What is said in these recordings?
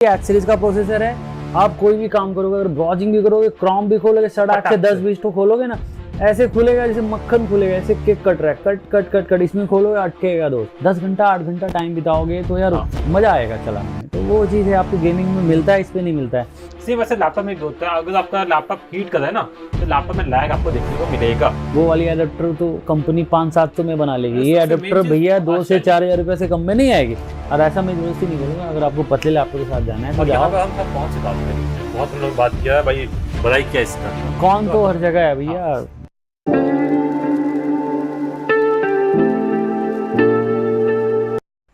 8 series का processor है। आप कोई भी काम करोगे, अगर ब्राउजिंग भी करोगे, क्रोम भी खोलोगे, 8.5 से 10-20 तो खोलोगे ना, ऐसे खुलेगा जैसे मक्खन खुलेगा, ऐसे केक कट रहा है, कट कट कट कट। इसमें खोलोगे अटकेगा दोस्त, 10 घंटा 8 घंटा टाइम बिताओगे तो यार मजा आएगा चलाने में। तो वो चीज़ है आपको गेमिंग में मिलता है, इस पे नहीं मिलता है। सेम वैसे लैपटॉप में होता है, अगर आपका लैपटॉप हीट कर रहा है ना तो लैपटॉप में लैग आपको देखने को मिलेगा। वो वाली एडेप्टर तो कंपनी 500-700 में बना लेगी। ये एडेप्टर भैया 2 से 4 हज़ार रुपये से कम में नहीं आएगी। और ऐसा मैं जरूरत नहीं करूँगा, अगर आपको पतले लैपटॉप के साथ जाना है तो जाओ। हम सब कौन सी बात करें, बहुत हम लोग बात किया है भाई, बड़ाई क्या इसका, कौन तो हर जगह है भैया।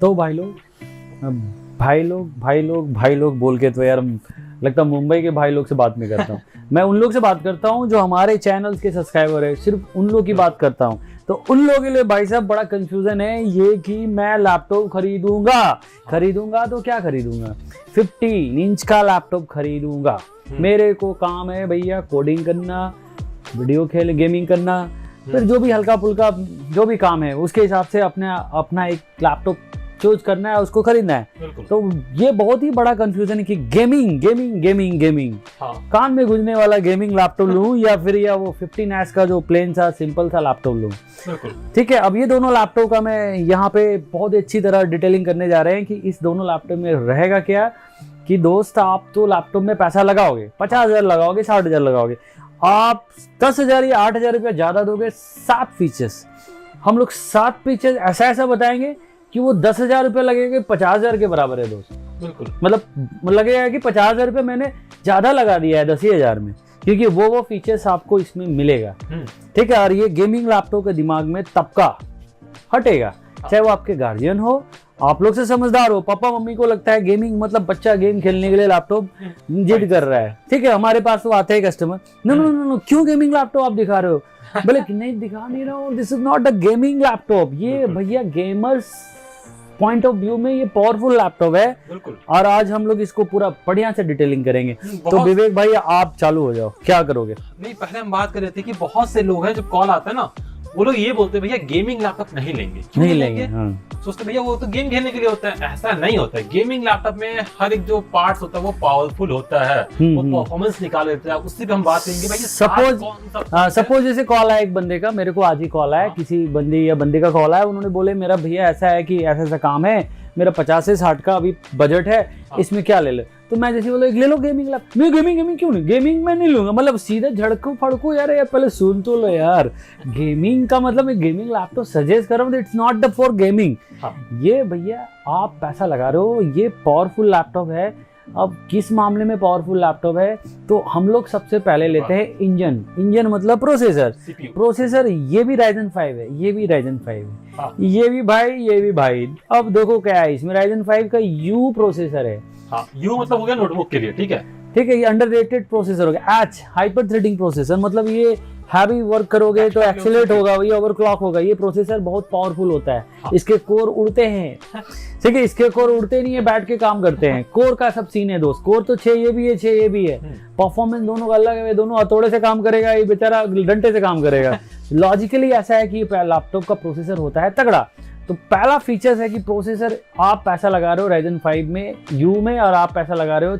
तो भाई लोग बोल के तो यार लगता मुंबई के भाई लोग से बात नहीं करता हूँ। मैं उन लोग से बात करता हूँ जो हमारे चैनल के सब्सक्राइबर है, सिर्फ उन लोग की बात करता हूँ। तो उन लोगों के लिए भाई साहब बड़ा कंफ्यूजन है ये कि मैं लैपटॉप खरीदूंगा तो क्या खरीदूंगा, 15 इंच का लैपटॉप खरीदूंगा। मेरे को काम है भैया कोडिंग करना, वीडियो खेल गेमिंग करना, फिर जो भी हल्का फुल्का जो भी काम है उसके हिसाब से अपना एक लैपटॉप चूज करना है, उसको खरीदना है। तो ये बहुत ही बड़ा कंफ्यूजन है कि गेमिंग कान में गुंजने वाला गेमिंग लैपटॉप लूं या फिर वो 15S का जो प्लेन सा सिंपल सा लैपटॉप लूं। ठीक है, अब ये दोनों लैपटॉप का मैं यहाँ पे बहुत अच्छी तरह डिटेलिंग करने जा रहे हैं कि इस दोनों लैपटॉप में रहेगा क्या। कि दोस्त आप तो लैपटॉप में पैसा लगाओगे, 50,000 लगाओगे, 60,000 लगाओगे, आप 10,000 या 8,000 रुपया ज्यादा दोगे। 7 फीचर्स हम लोग 7 फीचर्स ऐसा बताएंगे कि वो 10,000 रुपये लगेगा, 50,000 के बराबर है दोस्त। बिल्कुल, मतलब लगेगा कि 50,000 रुपये मैंने ज्यादा लगा दिया है 10,000 में, क्योंकि वो फीचर्स आपको इसमें मिलेगा। ठीक है, और ये गेमिंग लैपटॉप के दिमाग में तबका हटेगा, चाहे वो आपके गार्जियन हो, आप लोग से समझदार हो, पापा मम्मी को लगता है गेमिंग मतलब बच्चा गेम खेलने के लिए लैपटॉप जिद कर रहा है। ठीक है, हमारे पास तो आते हैं कस्टमर, नो क्यों गेमिंग लैपटॉप आप दिखा रहे हो? बोले नहीं दिखा नहीं रहा हूँ, this is not a gaming laptop. ये भैया गेमर्स पॉइंट ऑफ व्यू में ये पावरफुल लैपटॉप है। और आज हम लोग इसको पूरा बढ़िया से डिटेलिंग करेंगे। तो विवेक भाई आप चालू हो जाओ, क्या करोगे? नहीं, पहले हम बात कर रहे थे कि बहुत से लोग हैं जब कॉल आता है ना, वो लोग ये बोलते हैं भैया गेमिंग लैपटॉप नहीं लेंगे। क्यों नहीं लेंगे? सोचते भैया वो तो गेम खेलने के लिए होता है। ऐसा नहीं होता है। गेमिंग लैपटॉप में हर एक जो पार्ट्स होता है वो पावरफुल होता है, वो परफॉर्मेंस निकाल देता है। उससे भी हम बात करेंगे भाई। सपोज जैसे कॉल आया एक बंदे का, मेरे को आज ही कॉल आया, किसी बंदी या बंदे का कॉल आया, उन्होंने बोले मेरा भैया ऐसा है कि ऐसा काम है, मेरा 50 से 60 का अभी बजट है, इसमें क्या ले ले? तो मैं जैसे बोला ले लो गेमिंग लैपटॉप। नहीं गेमिंग क्यों नहीं, गेमिंग मैं नहीं लूंगा। मतलब सीधे झड़को फड़को यार पहले सुन तो लो यार। गेमिंग का मतलब मैं गेमिंग लैपटॉप सजेस्ट कर रहा हूँ, it's not the for gaming. ये भैया आप पैसा लगा रहे हो, ये पावरफुल लैपटॉप है। अब किस मामले में पावरफुल लैपटॉप है, तो हम लोग सबसे पहले लेते हैं इंजन मतलब प्रोसेसर। ये भी Ryzen 5 है, ये भी Ryzen 5 है, ये भी भाई। अब देखो क्या है इसमें, Ryzen 5 का U प्रोसेसर है। U मतलब हो गया नोटबुक के लिए। ठीक है, ये अंडररेटेड प्रोसेसर हो गया। H हाइपर थ्रेडिंग प्रोसेसर, मतलब ये हैवी वर्क करोगे तो एक्सेलरेट होगा, ये ओवरक्लॉक होगा। ये प्रोसेसर बहुत पावरफुल होता है। इसके कोर उड़ते हैं। ठीक है, इसके कोर उड़ते नहीं है, बैठ के काम करते हैं। कोर का सब सीन है दोस्त। कोर तो 6 ये भी है, 6 ये भी है। परफॉर्मेंस दोनों का अलग है, दोनों हथौड़े से काम करेगा, ये बेचारा डंडे से काम करेगा। लॉजिकली ऐसा है कि लैपटॉप का प्रोसेसर होता है तगड़ा। तो पहला फीचर्स है कि प्रोसेसर आप पैसा लगा रहे हो Ryzen 5 में, U में, और आप पैसा लगा रहे हो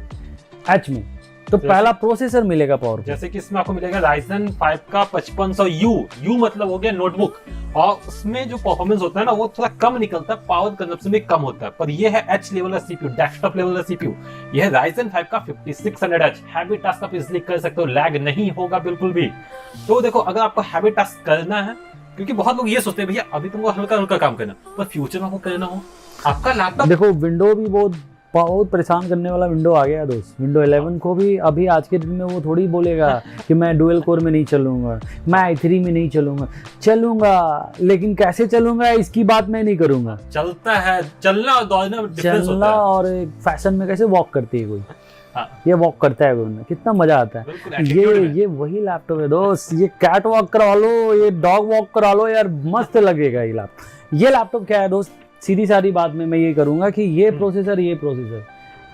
H में, तो पहला प्रोसेसर मिलेगा पावर। जैसे कि इसमें आपको मिलेगा Ryzen 5 का 5500U मतलब हो गया नोटबुक, और उसमें जो परफॉर्मेंस होता है ना वो थोड़ा कम निकलता है, पावर कंजप्शन भी कम होता है। पर ये है H लेवल का CPU, डेस्कटॉप लेवल का CPU। ये है Ryzen 5 का 5600H। हैवी टास्क आप इजिली कर सकते हो, लैग नहीं होगा बिल्कुल भी। तो देखो, अगर आपको हैवी टास्क करना है, क्योंकि बहुत लोग ये सोचते हैं भैया अभी तुमको हल्का काम करना, पर फ्यूचर में आपको करना हो, आपका लैपटॉप देखो विंडो भी बहुत परेशान करने वाला विंडो आ गया दोस्त। विंडो 11 को भी अभी आज के दिन में वो थोड़ी बोलेगा कि मैं डुअल कोर में नहीं चलूंगा, मैं i3 में नहीं चलूंगा, लेकिन कैसे चलूंगा इसकी बात मैं नहीं करूंगा। चलता है, चलना और दौड़ना डिफरेंस होता है। और फैशन में कैसे वॉक करती है कोई, ये वॉक करता है कोई, कितना मजा आता है। ये वही लैपटॉप है दोस्त। ये कैट वॉक करा लो, ये डॉग वॉक करा लो यार, मस्त लगेगा ये लैपटॉप। ये लैपटॉप क्या है दोस्त, सीधी सारी बात में मैं ये करूंगा कि ये प्रोसेसर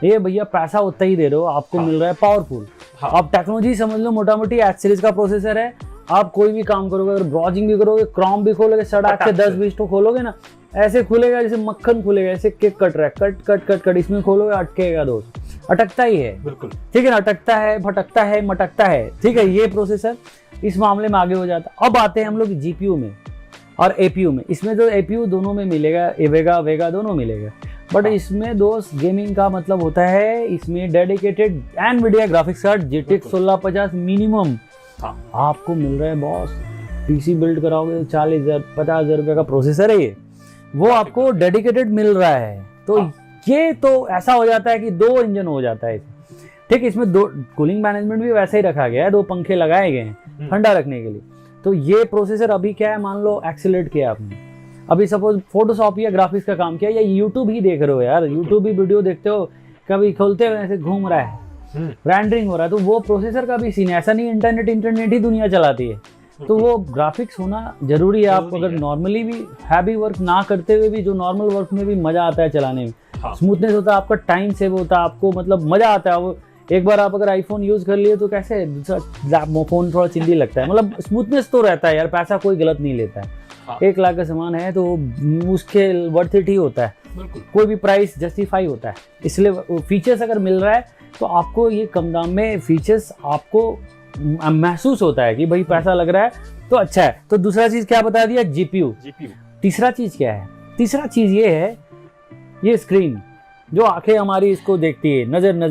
ये भैया पैसा उतना ही दे रहे हो, आपको मिल रहा है पावरफुल। आप टेक्नोलॉजी समझ लो, मोटा मोटी 8 सीरीज का प्रोसेसर है। आप कोई भी काम करोगे, अगर ब्राउजिंग भी करोगे, क्रोम भी खोलोगे, 8.5 से 10-20 तो खोलोगे ना, ऐसे खुलेगा जैसे मक्खन खुलेगा, ऐसे केक कट रहा है, कट कट कट कट। इसमें खोलोगे अटकेगा दोस्त। अटकता ही है, बिल्कुल ठीक है ना, अटकता है, भटकता है, मटकता है, ठीक है। ये प्रोसेसर इस मामले में आगे हो जाता है। अब आते हैं हम लोग जीपीयू में और एपीयू में। इसमें तो एपीयू दोनों में मिलेगा, वेगा दोनों मिलेगा, बट इसमें दोस्त गेमिंग का मतलब होता है, इसमें dedicated Nvidia graphics card GTX 1650 minimum आपको मिल रहा है बॉस। पीसी बिल्ड कराओगे 40,000-50,000 रुपये का प्रोसेसर है ये, वो आपको डेडिकेटेड मिल रहा है। तो ये तो ऐसा हो जाता है कि 2 इंजन हो जाता है, ठीक। इसमें 2 कूलिंग मैनेजमेंट भी वैसे ही रखा गया है, 2 पंखे लगाए गए हैं ठंडा रखने के लिए। तो ये प्रोसेसर अभी क्या है, मान लो एक्सीलरेट किया आपने, अभी सपोज फोटोशॉप या ग्राफिक्स का काम किया, या यूट्यूब ही देख रहे हो यार, यूट्यूब भी वीडियो देखते हो, कभी खोलते हुए ऐसे घूम रहा है, रेंडरिंग हो रहा है, तो वो प्रोसेसर का भी सीन है। ऐसा नहीं इंटरनेट ही दुनिया चलाती है, तो वो ग्राफिक्स होना जरूरी है। आप अगर नॉर्मली भी हैवी वर्क ना करते हुए भी जो नॉर्मल वर्क में भी मजा आता है चलाने में, स्मूथनेस होता है, आपका टाइम सेव होता है, आपको मतलब मजा आता है। वो एक बार आप अगर आईफोन यूज कर लिए तो कैसे दूसरा फोन थोड़ा चिल्ली लगता है, मतलब स्मूथनेस तो रहता है यार, पैसा कोई गलत नहीं लेता है। 1 लाख का सामान है तो उसके वर्थ इट ही होता है, कोई भी प्राइस जस्टिफाई होता है। इसलिए फीचर्स अगर मिल रहा है तो आपको ये कम दाम में फीचर्स आपको महसूस होता है कि भाई पैसा लग रहा है तो अच्छा है। तो दूसरा चीज क्या बता दिया, जीपीयू। तीसरा चीज क्या है, तीसरा चीज ये है, ये स्क्रीन जो आंखें हमारी इसको देखती है, नजर ना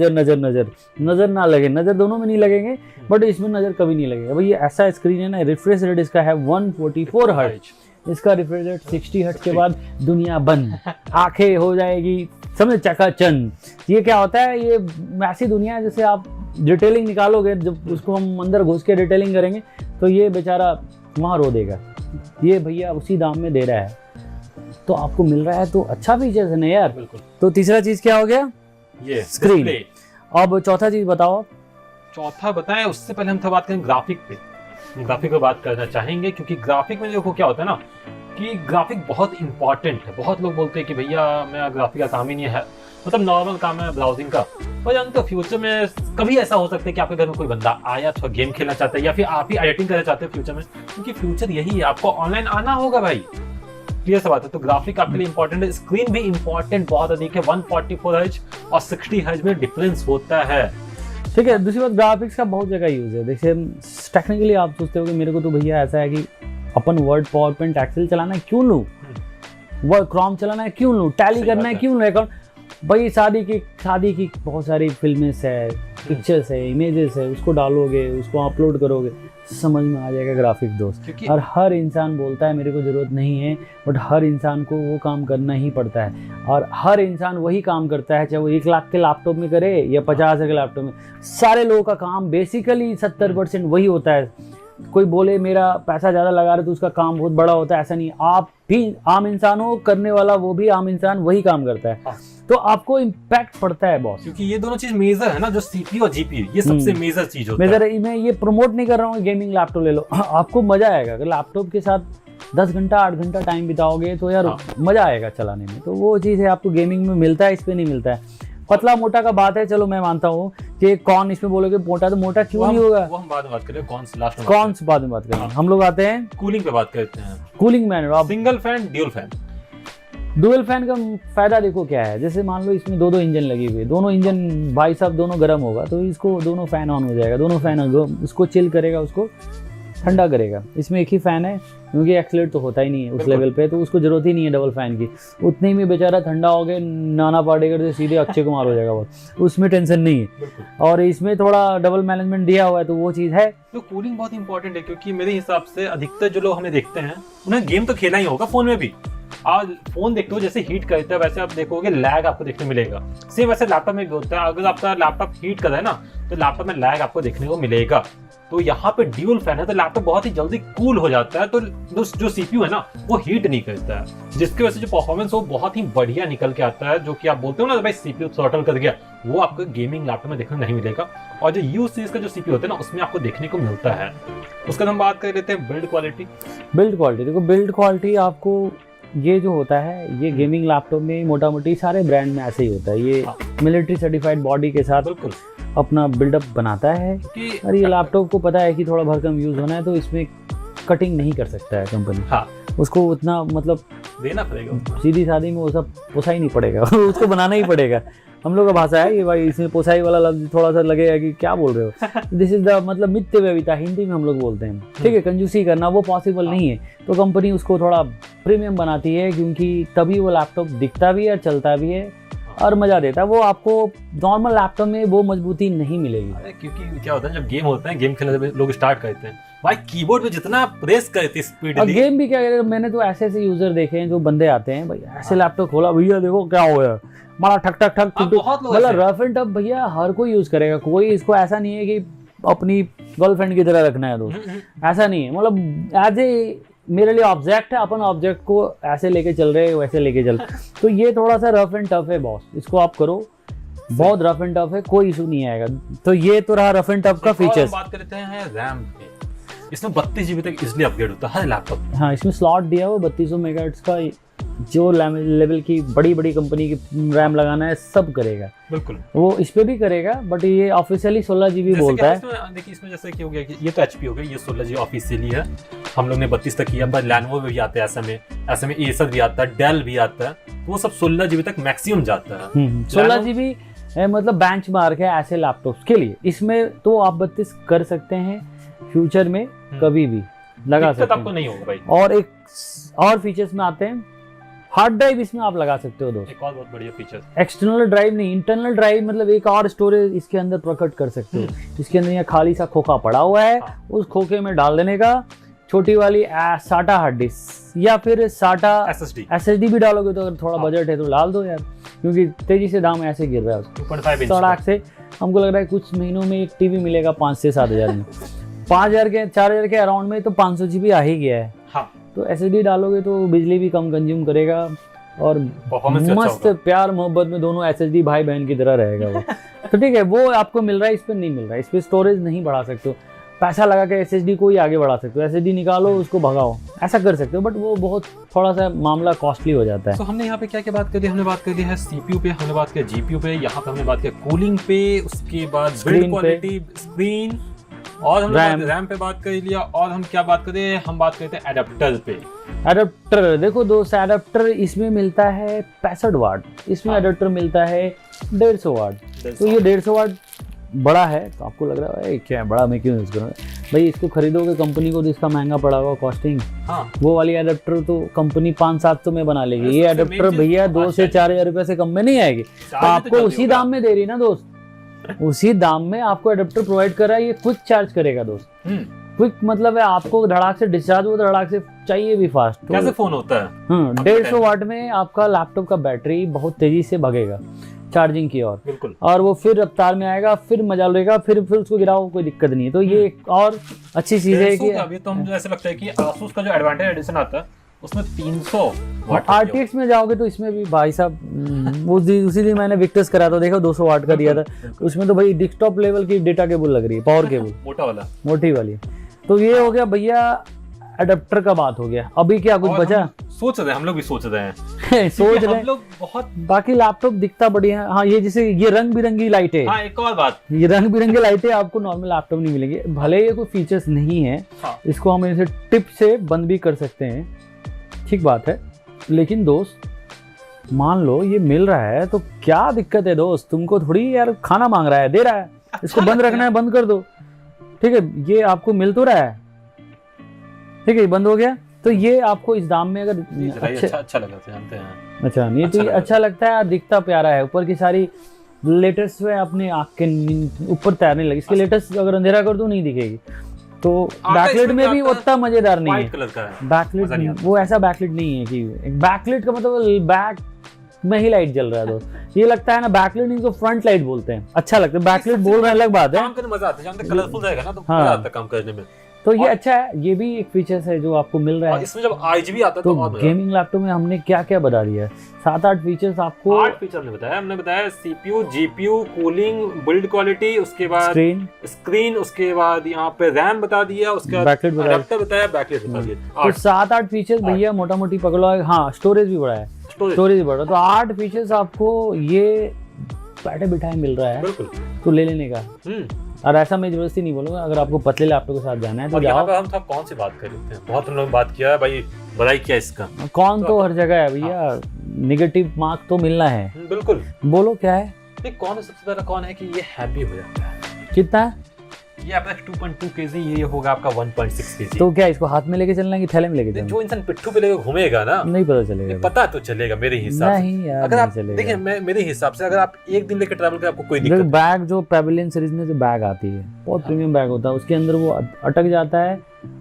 लगे, नजर दोनों में नहीं लगेंगे, बट इसमें नजर कभी नहीं लगेगा भाई। ये ऐसा स्क्रीन है ना, रिफ्रेश रेट इसका है 144 हर्ट्ज, इसका रिफ्रेश रेट 60 हर्ट्ज के बाद दुनिया बंद, आंखें हो जाएगी समझे चकाचंद। ये क्या होता है, ये ऐसी दुनिया है जैसे आप डिटेलिंग निकालोगे, जब उसको हम अंदर घुस के डिटेलिंग करेंगे तो ये बेचारा वहाँ रो देगा, ये भैया उसी दाम में दे रहा है, तो आपको मिल रहा है तो अच्छा फीचर्स है ना यार। तो तीसरा चीज क्या हो गया, ये स्क्रीन। अब चौथा चीज बताओ। चौथा बताएं उससे पहले हम बात करें ग्राफिक पे। ग्राफिक पे बात करना चाहेंगे क्योंकि ग्राफिक में देखो क्या होता है ना कि ग्राफिक बहुत इंपॉर्टेंट है। बहुत लोग बोलते हैं कि भैया मेरा ग्राफिक का काम ही नहीं है, मतलब नॉर्मल काम है ब्राउजिंग का। पर जानते हो फ्यूचर में कभी ऐसा हो सकता है कि आपके घर में कोई बंदा आया तो गेम खेलना चाहता है या फिर आप ही एडिटिंग करना चाहते हो फ्यूचर में, क्योंकि फ्यूचर यही है, आपको ऑनलाइन आना होगा भाई, क्लियर सा बात है। तो ग्राफिक आपके लिए इंपॉर्टेंट है, स्क्रीन भी इंपॉर्टेंट बहुत अधिक है। 144 हर्ट्ज और 60 हर्ट्ज में डिफरेंस होता है, ठीक है। दूसरी बात, ग्राफिक्स का बहुत जगह यूज है। देखिए टेक्निकली आप सोचते हो कि मेरे को तो भैया ऐसा है कि अपन वर्ड, पावर पॉइंट, एक्सेल चलाना है क्यों लूँ, वर्ड क्रोम चलाना है क्यों लूँ, टैली करना है क्यों लूँ अकाउंट। भाई शादी की बहुत सारी फिल्में है, पिक्चर्स है, इमेजेस है, उसको डालोगे, उसको अपलोड करोगे, समझ में आ जाएगा ग्राफिक दोस्त। और हर इंसान बोलता है मेरे को ज़रूरत नहीं है, बट हर इंसान को वो काम करना ही पड़ता है, और हर इंसान वही काम करता है, चाहे वो 1 लाख के लैपटॉप में करे या 50 के लैपटॉप में। सारे लोगों का काम बेसिकली 70% वही होता है। कोई बोले मेरा पैसा ज़्यादा लगा रहे तो उसका काम बहुत बड़ा होता है, ऐसा नहीं। आप भी आम इंसान हो, करने वाला वो भी आम इंसान, वही काम करता है। तो आपको इम्पैक्ट पड़ता है बॉस, क्योंकि ये दोनों चीज मेजर है ना, जो सीपीयू और जीपीयू, ये सबसे मेजर चीज होता है। मेजर मैं ये प्रमोट नहीं कर रहा हूँ गेमिंग लैपटॉप ले लो, आपको मजा आएगा अगर लैपटॉप के साथ 10 घंटा 8 घंटा टाइम बिताओगे तो यार मजा आएगा चलाने में। तो वो चीज़ है आपको गेमिंग में मिलता है, इस पे नहीं मिलता है। पतला मोटा का बात है, चलो मैं मानता हूँ कि कौन इसमें बोलोगे मोटा, तो मोटा क्यों नहीं होगा, वो हम बाद में बात करें, कौन बाद में बात करें। हम लोग आते हैं कूलिंग पे बात करते हैं। Cooling man, single fan, dual fan. Dual fan का फायदा देखो क्या है, जैसे मान लो इसमें 2 इंजन लगी हुई, दोनों इंजन भाई साहब दोनों गर्म होगा तो इसको दोनों फैन ऑन हो जाएगा, दोनों फैन उसको चिल करेगा, उसको ठंडा करेगा। इसमें एक ही फैन है क्योंकि एक्सीलरेट तो होता ही नहीं है उस लेवल पे, तो उसको जरूरत ही नहीं है डबल फैन की। उतने में बेचारा ठंडा हो गया, नाना पाटेकर से सीधे अच्छे को मार हो जाएगा, बहुत उसमें टेंशन नहीं है। और इसमें थोड़ा डबल मैनेजमेंट दिया हुआ है, तो वो चीज़ है। तो कूलिंग बहुत इंपॉर्टेंट है क्योंकि मेरे हिसाब से अधिकतर जो लोग हमें देखते हैं उन्हें गेम तो खेलना ही होगा, फोन में भी। आज फोन देखते हो जैसे हीट करता है वैसे आप देखोगे लैग आपको देखने मिलेगा। सेम वैसे लैपटॉप में भी होता है, अगर आपका लैपटॉप हीट कर रहा है ना तो लैपटॉप में लैग आपको देखने को मिलेगा। तो यहाँ पे ड्यूल फैन है तो लैपटॉप बहुत ही जल्दी कूल हो जाता है, तो जो सीपीयू है ना वो हीट नहीं करता है, जिसकी वजह से जो परफॉर्मेंस वो बहुत ही बढ़िया निकल के आता है। जो कि आप बोलते हो ना भाई सीपीयू थ्रॉटल कर गया, वो आपको गेमिंग लैपटॉप में देखने नहीं मिलेगा। और जो यू सीरीज का जो सीपीयू होता है ना उसमें आपको देखने को मिलता है। उसका हम बात कर लेते हैं बिल्ड क्वालिटी। देखो बिल्ड क्वालिटी आपको ये जो होता है ये गेमिंग लैपटॉप में मोटा मोटी सारे ब्रांड में ऐसे ही होता है। ये मिलिट्री सर्टिफाइड बॉडी के साथ बिल्कुल अपना बिल्डअप बनाता है। और ये लैपटॉप को पता है कि थोड़ा भरकम यूज होना है तो इसमें कटिंग नहीं कर सकता है कंपनी। उसको उतना मतलब देना पड़ेगा, सीधी सादी में वो सब पोसा ही नहीं पड़ेगा उसको बनाना ही पड़ेगा। हम लोग का भाषा है ये भाई, इसमें पोसाई वाला लफ्ज थोड़ा सा लगेगा कि क्या बोल रहे हो। दिस इज द मतलब मिथ्य व्यविता हिंदी में हम लोग बोलते हैं, ठीक है। कंजूसी करना वो पॉसिबल नहीं है, तो कंपनी उसको थोड़ा प्रीमियम बनाती है, क्योंकि तभी वो लैपटॉप दिखता भी है, चलता भी है और मजा देता है। वो आपको नॉर्मल लैपटॉप में वो मजबूती नहीं मिलेगी। अरे क्योंकि क्या होता है जब गेम होते हैं, गेम खेलने जब लोग स्टार्ट करते हैं भाई, कीबोर्ड पे जितना प्रेस करते स्पीड, और गेम भी क्या है, मैंने तो ऐसे यूजर देखे हैं जो बंदे आते हैं भाई ऐसे लैपटॉप खोला, भैया देखो क्या हो गया, बड़ा ठक ठक ठक, मतलब रफ एंड टफ भैया हर कोई यूज करेगा, कोई इसको ऐसा नहीं है कि अपनी गर्लफ्रेंड की तरह रखना है दोस्त, ऐसा नहीं है। मतलब एज ए मेरे लिए ऑब्जेक्ट है, अपन ऑब्जेक्ट को ऐसे लेके चल रहे हैं वैसे लेके चल, तो ये थोड़ा सा रफ एंड टफ है बॉस, इसको आप करो, बहुत रफ एंड टफ है, कोई इशू नहीं आएगा। तो ये तो रहा रफ एंड टफ का फीचर्स। बात करते हैं रैम पे, इसमें 32 GB तक इजीली अपग्रेड होता है हर लैपटॉप। हाँ, इसमें स्लॉट दिया हुआ 3200 मेगाहर्ट्ज का, जो लेवल की बड़ी कंपनी की रैम लगाना है सब करेगा, बिल्कुल वो इस पे भी करेगा, बट ये ऑफिशियली 16 GB बोलता है। देखिए इसमें जैसे क्या हो गया कि ये तो HP हो गया, ये 16 GB ऑफिशियली है, हम लोग ने 32 तक किया, पर Lenovo में भी आता है, ऐसे में Acer भी आता है, Dell भी आता है, वो सब 16 GB तक मैक्सिमम जाता है। 16 GB मतलब बेंच मार्क है ऐसे लैपटॉप्स के लिए। इसमें तो आप 32 कर सकते हैं फ्यूचर में, कभी भी लगा सकते हैं, आपको नहीं होगा भाई। और एक और फीचर्स में आते हैं, हार्ड ड्राइव इसमें आप लगा सकते हो दोस्त, एक और बहुत बढ़िया फीचर, एक्सटर्नल ड्राइव नहीं, इंटरनल ड्राइव, मतलब एक और स्टोरेज इसके अंदर प्रकट कर सकते हो। इसके अंदर यहाँ खाली सा खोखा पड़ा हुआ है, उस खोखे में डाल देने का छोटी वाली SATA हार्ड डिस्क या फिर SATA SSD भी डालोगे तो अगर थोड़ा बजट है तो डाल दो यार, क्योंकि तेजी से दाम ऐसे गिर रहा है उसका 2.5 इंच सड़क से। हमको लग रहा है कुछ महीनों में एक टीवी मिलेगा 5 से 7 हज़ार में, 5,000 के 4,000 के अराउंड में तो 500 GB आ ही गया है। हाँ, तो SSD डालोगे तो बिजली भी कम कंज्यूम करेगा और मस्त प्यार मोहब्बत में दोनों SSD भाई बहन की तरह रहेगा वो। तो ठीक है, वो आपको मिल रहा है, इस पे नहीं मिल रहा है। इस पे स्टोरेज नहीं बढ़ा सकते हो, पैसा लगा के SSD को ही आगे बढ़ा सकते हो, SSD निकालो उसको भगाओ, ऐसा कर सकते हो, बट वो बहुत थोड़ा सा मामला कॉस्टली हो जाता है। तो हमने यहाँ पे क्या क्या बात कर दी, हमने बात कर दी है CPU पे, हमने बात किया GPU पे, यहाँ पे हमने बात किया कूलिंग पे, उसके बाद बिल्ड क्वालिटी, स्क्रीन, और हमने रैम पे बात कर लिया, और हम क्या बात करें, हम बात करते हैं एडाप्टर पे। एडाप्टर देखो दोस्त, एडाप्टर इसमें मिलता है 65 वाट, इसमें एडाप्टर मिलता है 150 वाट। तो ये 150 वाट बड़ा है, तो आपको लग रहा है क्या है बड़ा, मैं क्यों यूज करूँ भाई, इसको खरीदोगे कंपनी को तो इसका महंगा पड़ा होगा कॉस्टिंग। हाँ, वो वाली एडाप्टर तो कंपनी 5-700 में बना लेगी, ये एडाप्टर भैया 2 से 4,000 रुपए से कम में नहीं आएगी। तो आपको उसी दाम में दे रही ना दोस्त, उसी दाम में आपको एडाप्टर प्रोवाइड कर रहा है, ये क्विक चार्ज करेगा दोस्त। क्विक मतलब है आपको धड़ाक से डिस्चार्ज हो, धड़ाक से चाहिए भी फास्ट। कैसे फोन होता है? 150 वाट में आपका लैपटॉप का बैटरी बहुत तेजी से भगेगा चार्जिंग की ओर, बिल्कुल, और वो फिर रफ्तार में आएगा, फिर मजा लेगा, फिर उसको गिराओ, कोई दिक्कत नहीं है। तो ये एक और अच्छी चीज है कि अभी तो मुझे ऐसा लगता है कि Asus का जो एडवांटेज एडिशन आता है उसमें 300 वाट, RTX में जाओगे तो इसमें भी भाई साहब उसी दिन मैंने विक्टर्स करा था, देखो 200 वाट का दिया था, उसमें तो भाई डेस्कटॉप लेवल की डेटा केबल लग रही है, पावर केबल मोटी वाली। तो ये हो गया भैया एडाप्टर का बात हो गया। अभी क्या कुछ बचा? सोच रहे हैं, हम लोग भी सोच रहे हैं सोच रहे हैं हम लोग बहुत। बाकी लैपटॉप दिखता बढ़िया है। हाँ, ये जैसे ये रंग बिरंगी लाइटें, हाँ, एक और बात, ये रंग बिरंगी लाइटें आपको नॉर्मल लैपटॉप नहीं मिलेंगी, भले ये कोई फीचर्स नहीं है। हाँ, इसको हम इसे टिप से बंद भी कर सकते हैं, ठीक बात है, लेकिन दोस्त मान लो ये मिल रहा है तो क्या दिक्कत है दोस्त, तुमको थोड़ी यार खाना मांग रहा है, दे रहा है, इसको बंद रखना है बंद कर दो, ठीक है, ये आपको मिल तो रहा है, ठीक है, बंद हो गया। तो ये आपको इस दाम में अगर अच्छा लगा जानते हैं, अच्छा नहीं तो ये अच्छा लगता है, दिखता प्यारा है, ऊपर की सारी लेटेस्ट है, अपने आँख के ऊपर तैरने लगी, इसकी लेटेस्ट अगर अंधेरा कर दो नहीं दिखेगी। तो बैकलिट में भी उतना मजेदार नहीं है, कलर का है बैकलिट नहीं, वो ऐसा बैकलिट नहीं है कि बैकलिट का मतलब बैक में ही लाइट जल रहा है दोस्त, ये लगता है ना बैकलिट नहीं तो फ्रंट लाइट बोलते हैं, अच्छा लगता है, बैकलिट बोल रहे हैं अलग बात है, काम करने मजा आता है, कलरफुल रहेगा ना तो मजा आता है काम करने में। तो ये अच्छा है, ये भी एक फीचर्स है जो आपको मिल रहा है। इसमें जब RGB आता है तो गेमिंग लैपटॉप में हमने क्या क्या बता दिया है, 7-8 फीचर्स आपको, 8 फीचर हमने बताया, हमने बताया CPU, GPU, cooling, build quality, उसके बाद स्क्रीन, उसके बाद यहाँ पे रैम बता दिया, उसके बाद एडाप्टर बताया, बैकलिट बता दिया। तो 7-8 फीचर्स भैया मोटा मोटी पकड़ो। हाँ, स्टोरेज भी बड़ा है, स्टोरेज भी बड़ा, तो 8 फीचर्स आपको ये बैठे बिठाए मिल रहा है, बिल्कुल, तो ले लेने का। और ऐसा मैं जबरदस्ती नहीं बोलूंगा, अगर आपको पतले लैपटॉप के साथ जाना है तो जाओ। हम सब कौन सी बात कर रहे थे, बहुत हम लोग बात किया है भाई, बधाई किया इसका, कौन तो हर जगह है भैया, नेगेटिव मार्क तो मिलना है, बिल्कुल, बोलो क्या है। देख कौन है सबसे ज्यादा, कौन है कि ये हैवी हो जाता है। कितना है? ये आपका 2.2 kg, ये होगा आपका 1.6 kg। तो क्या इसको हाथ में लेके चलना है कि थैले में लेके चलना? जो इंसान पिट्ठू पे लेके घूमेगा ना, नहीं पता चलेगा। पता तो चलेगा मेरे हिसाब से। नहीं यार, अगर नहीं आप चलेगा। देखिए, मैं मेरे हिसाब से अगर आप एक दिन लेके ट्रैवल करें आपको कोई दिक्कत देखो बैग जो पेविलियन सीरीज में जो बैग आती है बहुत प्रीमियम बैग होता है, उसके अंदर वो अटक जाता है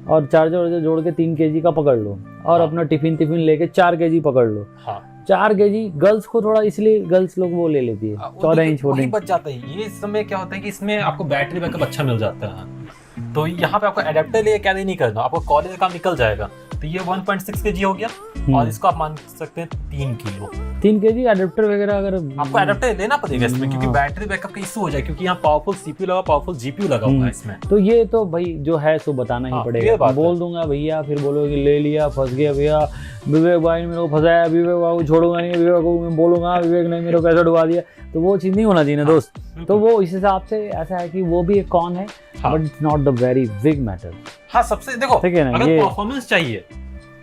और चार्जर जोड़ के 3 kg का पकड़ लो और अपना टिफिन लेके 4 kg पकड़ लो। हाँ 4 kg गर्ल्स को थोड़ा, इसलिए गर्ल्स लोग वो ले लेती है 14 इंच वही बच जाता है। ये समय क्या होता है कि इसमें आपको बैटरी बैकअप अच्छा मिल जाता है, तो यहाँ पे आपको एडेप्टर लिए कैरी नहीं करना, आपको कॉलेज का काम निकल जाएगा। तो ये 1.6 kg हो गया और इसको आप मान सकते हैं 3 किलो। 3 kg एडेप्टर वगैरह अगर आपको एडेप्टर लेना पड़ेगा इसमें, क्योंकि बैटरी बैकअप का इशू हो जाए, क्योंकि यहाँ पावरफुल सीपीयू लगा, पावरफुल जीपीयू लगा हुआ है इसमें। तो ये तो भाई जो है सो बताना ही ये पड़ेगा। बात बोल दूंगा भैया, फिर बोलोगे ले लिया फंस गया भैया, विवेक भाई ने मेरे को फंसाया, विवेक बाबू छोड़ूंगा नहीं, विवेक को मैं बोलूंगा विवेक ने मेरे को पैसा डुबा दिया, तो वो चीज़ नहीं होना चाहिए ना दोस्त। तो वो इस हिसाब से ऐसा है कि वो भी एक कौन है, but it's not the very big matter. हाँ सबसे देखो, ठीक है ना, अगर ये परफॉर्मेंस चाहिए,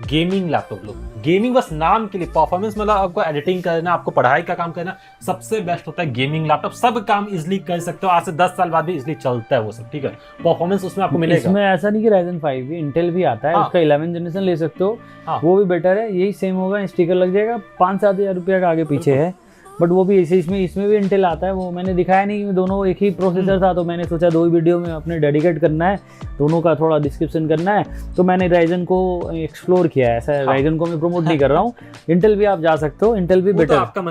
गेमिंग लैपटॉप लो, गेमिंग बस नाम के लिए, परफॉर्मेंस मतलब आपको एडिटिंग करना, आपको पढ़ाई का काम करना, सबसे बेस्ट होता है गेमिंग लैपटॉप। सब काम इजीली कर सकते हो, आज से 10 साल बाद भी इजीली चलता है वो सब, ठीक है। परफॉर्मेंस उसमें आपको मिलेगा। इसमें ऐसा नहीं कि Ryzen 5 भी, इंटेल भी आता है, हाँ। उसका 11 जनरेशन ले सकते हो। हाँ। वो भी बेटर है, यही सेम होगा, स्टिकर लग जाएगा, 5-7 हज़ार रुपये का आगे पीछे है, बट वो भी ऐसे इसमें भी इंटेल आता है। वो मैंने दिखाया नहीं, दोनों एक ही प्रोसेसर था, तो मैंने सोचा 2 ही वीडियो में अपने डेडिकेट करना है, दोनों का थोड़ा डिस्क्रिप्शन करना है, तो मैंने Ryzen को एक्सप्लोर किया है। ऐसा Ryzen को मैं प्रमोट नहीं कर रहा हूँ, इंटेल भी आप जा सकते हो, इंटेल भी बेटर। आपका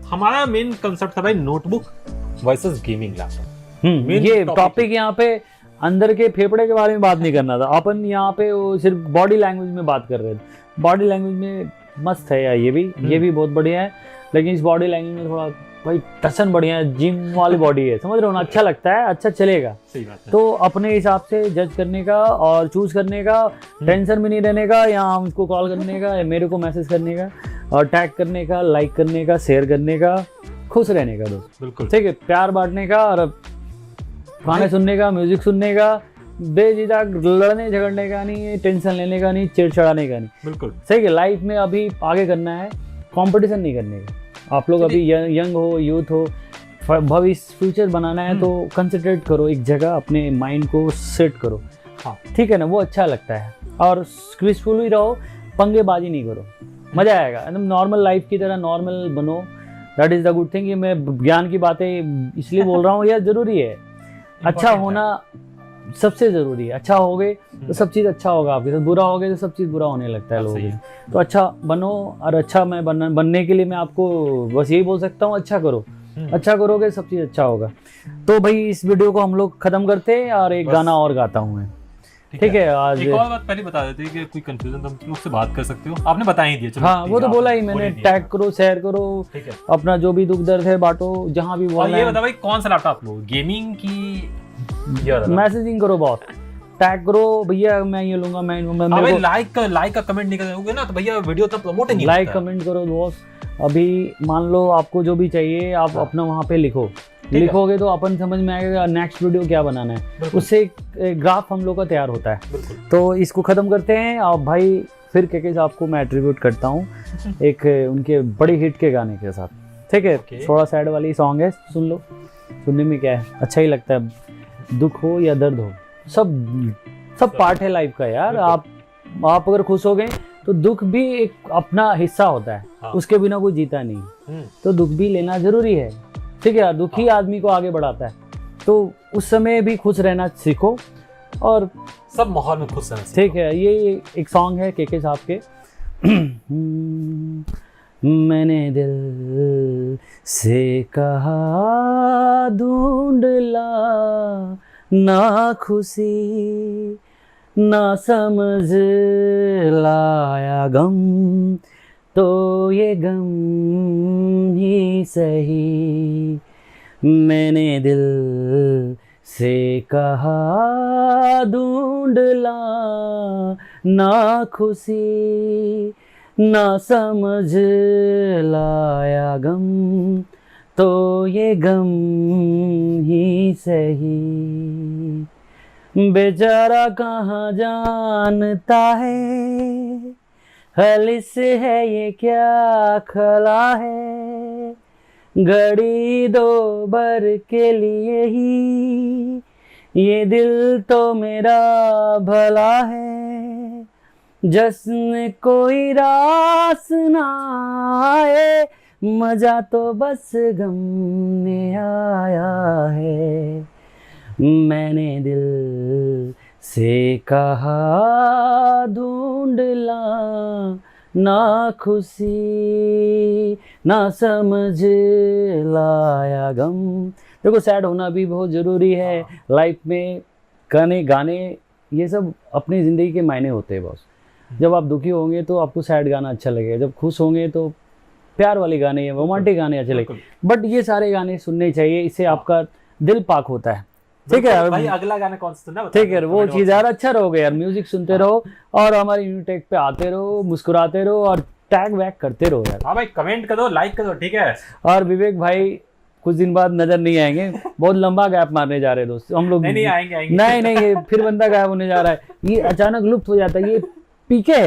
हमारा मेन कंसेप्ट था भाई नोटबुक वर्सेस गेमिंग लैपटॉप। ये टॉपिक यहाँ पे अंदर के फेफड़े के बारे में बात नहीं करना था, अपन यहाँ पे वो सिर्फ बॉडी लैंग्वेज में बात कर रहे थे। बॉडी लैंग्वेज में मस्त है यार, ये भी बहुत बढ़िया है, लेकिन इस बॉडी लैंग्वेज में थोड़ा भाई टसन बढ़िया है, जिम वाली बॉडी है, समझ रहे हो ना, अच्छा लगता है, अच्छा चलेगा। सही बात है। तो अपने हिसाब से जज करने का और चूज करने का, टेंशन भी नहीं रहने का, या हमको कॉल करने का या मेरे को मैसेज करने का और टैग करने का, लाइक करने का, शेयर करने का, खुश रहने का दोस्त, बिल्कुल ठीक है, प्यार बांटने का और गाने सुनने का, म्यूजिक सुनने का, बेझिझक लड़ने झगड़ने का नहीं, टेंशन लेने का नहीं, चिड़चिड़ाने का नहीं, बिल्कुल सही है। लाइफ में अभी आगे करना है, कंपटीशन नहीं करने का। आप लोग अभी यंग हो, यूथ हो, भविष्य फ्यूचर बनाना है, तो कंसंट्रेट करो एक जगह, अपने माइंड को सेट करो। हाँ ठीक है ना, वो अच्छा लगता है। और क्विजफुल ही रहो, पंगेबाजी नहीं करो, मजा आएगा। एकदम नॉर्मल लाइफ की तरह नॉर्मल बनो, that is the good thing. ये मैं ज्ञान की बातें इसलिए बोल रहा हूँ, यह जरूरी है, अच्छा होना सबसे जरूरी है। अच्छा होगे तो सब चीज़ अच्छा होगा आपके साथ, बुरा होगे तो सब चीज़ बुरा होने लगता है लोगों के। तो अच्छा बनो, और अच्छा मैं बनने के लिए मैं आपको बस यही बोल सकता हूँ, अच्छा करो, अच्छा करोगे सब चीज़ अच्छा होगा। तो भाई इस वीडियो को हम लोग खत्म करते हैं और एक गाना और गाता हूँ मैं, ठीक है। आज एक और बात पहले बता देते हैं कि कोई कंफ्यूजन तुम लोग से बात कर सकते हो, आपने बता ही दिया। चलो हाँ, वो तो बोला ही मैंने, टैग करो, शेयर करो, ठीक है, अपना जो भी दुख दर्द है बांटो, जहाँ भी और ये बोलना बता भाई कौन सा लैपटॉप लो, गेमिंग की मैसेजिंग करो, बहुत टैग करो भैया, मैं ये लूंगा, मैं भाई लाइक का कमेंट नहीं करोगे ना तो भैया वीडियो तब प्रमोट नहीं लाइक कमेंट करो दोस्त। अभी मान लो आपको जो भी चाहिए आप अपना वहाँ पे लिखोगे तो अपन समझ में आएगा नेक्स्ट वीडियो क्या बनाना है, उससे एक ग्राफ हम लोग का तैयार होता है। तो इसको खत्म करते हैं। और भाई फिर के साहब को मैं एट्रीब्यूट करता हूँ एक उनके बड़ी हिट के गाने के साथ, ठीक है। थोड़ा सैड वाली सॉन्ग है, सुन लो, सुनने में क्या है, अच्छा ही लगता है। दुख हो या दर्द हो, सब पार्ट है लाइफ का यार। आप अगर खुश हो गए तो दुख भी एक अपना हिस्सा होता है, हाँ। उसके बिना कोई जीता नहीं, तो दुख भी लेना जरूरी है, ठीक है। दुख ही आदमी को आगे बढ़ाता है, तो उस समय भी खुश रहना सीखो और सब माहौल में खुश रहना, ठीक है। ये एक सॉन्ग है के साहब के मैंने दिल से कहा ढूंढ ला ना खुशी ना समझ लाया गम, तो ये गम ही सही। मैंने दिल से कहा ढूंढ ला ना खुशी ना समझ लाया गम, तो ये गम ही सही। बेचारा कहाँ जानता है हल से है ये क्या खला है, घड़ी दो भर के लिए ही, ये दिल तो मेरा भला है, जश्न कोई रास ना आए, मजा तो बस गम में आया है। मैंने दिल से कहा ढूंढ ला ना खुशी ना समझ लाया गम। देखो सैड होना भी बहुत ज़रूरी है लाइफ में। गाने ये सब अपनी ज़िंदगी के मायने होते हैं बॉस। जब आप दुखी होंगे तो आपको सैड गाना अच्छा लगेगा, जब खुश होंगे तो प्यार वाले गाने या रोमांटिक गाने अच्छे लगेंगे। बट ये सारे गाने सुनने चाहिए, इससे आपका दिल पाक होता है। ठीक है भाई, अगला गाना कौन सा सुनना? ठीक है, वो चीज़ यार अच्छा रहोगे यार, म्यूजिक सुनते रहो और हमारे यूनिटेक पे आते रहो, मुस्कुराते रहो और टैग वैग करते रहो यार। हाँ भाई, कमेंट कर दो, लाइक कर दो, ठीक है। और विवेक भाई कुछ दिन बाद नजर नहीं आएंगे, बहुत लंबा गैप मारने जा रहे हैं दोस्त हम लोग। नहीं आएंगे। नहीं ये फिर बंदा गायब होने जा रहा है, ये अचानक लुप्त हो जाता है। ये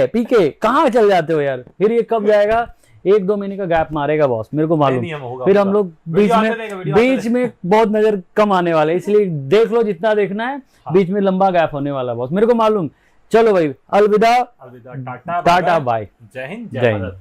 पीके कहाँ चल जाते हो यार, फिर ये कब जाएगा? 1-2 महीने का गैप मारेगा बॉस, मेरे को मालूम। फिर हम लोग बीच में बहुत नजर कम आने वाले, इसलिए देख लो जितना देखना है। बीच में लंबा गैप होने वाला बॉस, मेरे को मालूम। चलो भाई, अलविदा, टाटा टाटा बाय, जय हिंद, जय हिंद।